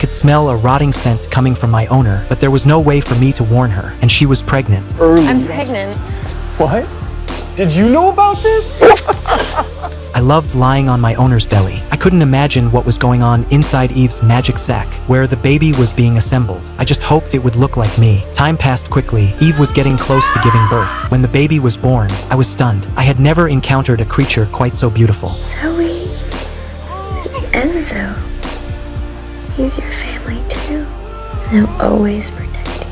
Could smell a rotting scent coming from my owner, but there was no way for me to warn her, and she was pregnant. I'm pregnant. What? Did you know about this? I loved lying on my owner's belly. I couldn't imagine what was going on inside Eve's magic sack, where the baby was being assembled. I just hoped it would look like me. Time passed quickly. Eve was getting close to giving birth. When the baby was born, I was stunned. I had never encountered a creature quite so beautiful. Zoe, Enzo, he's your family too. He'll always protect you.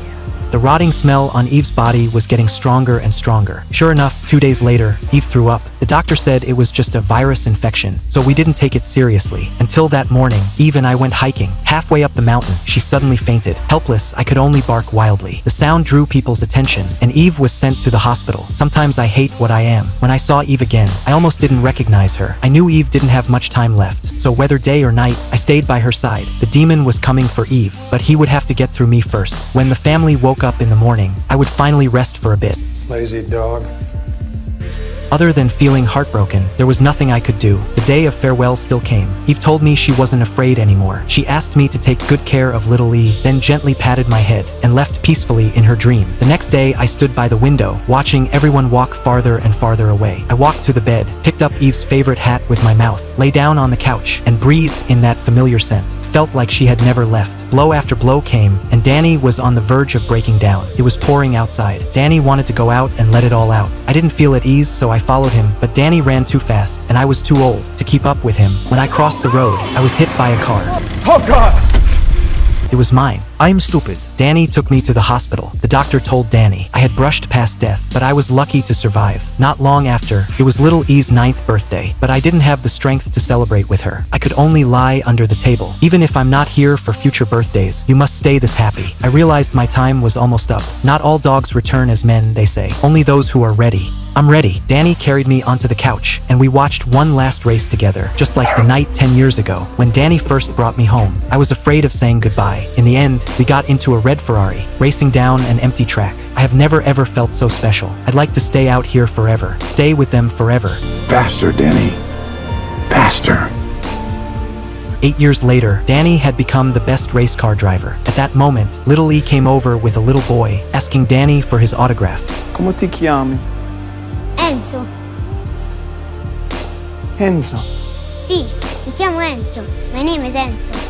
The rotting smell on Eve's body was getting stronger and stronger. Sure enough, 2 days later, Eve threw up. The doctor said it was just a virus infection, so we didn't take it seriously. Until that morning, Eve and I went hiking. Halfway up the mountain, she suddenly fainted. Helpless, I could only bark wildly. The sound drew people's attention, and Eve was sent to the hospital. Sometimes I hate what I am. When I saw Eve again, I almost didn't recognize her. I knew Eve didn't have much time left, so whether day or night, I stayed by her side. The demon was coming for Eve, but he would have to get through me first. When the family woke up in the morning, I would finally rest for a bit. Lazy dog. Other than feeling heartbroken, there was nothing I could do. The day of farewell still came. Eve told me she wasn't afraid anymore. She asked me to take good care of little E, then gently patted my head and left peacefully in her dream. The next day, I stood by the window, watching everyone walk farther and farther away. I walked to the bed, picked up Eve's favorite hat with my mouth, lay down on the couch, and breathed in that familiar scent. Felt like she had never left. Blow after blow came, and Danny was on the verge of breaking down. It was pouring outside. Danny wanted to go out and let it all out. I didn't feel at ease, so I followed him, but Danny ran too fast, and I was too old to keep up with him. When I crossed the road, I was hit by a car. Oh God! It was mine. I'm stupid. Danny took me to the hospital. The doctor told Danny I had brushed past death, but I was lucky to survive. Not long after, it was little E's 9th birthday, but I didn't have the strength to celebrate with her. I could only lie under the table. Even if I'm not here for future birthdays, you must stay this happy. I realized my time was almost up. Not all dogs return as men, they say. Only those who are ready. I'm ready. Danny carried me onto the couch, and we watched one last race together, just like the night 10 years ago, when Danny first brought me home. I was afraid of saying goodbye. In the end, we got into a red Ferrari, racing down an empty track. I have never ever felt so special. I'd like to stay out here forever. Stay with them forever. Faster, Danny. Faster. 8 years later, Danny had become the best race car driver. At that moment, little E came over with a little boy, asking Danny for his autograph. Come ti chiami? Enzo. Enzo. Sì, mi chiamo Enzo. My name is Enzo.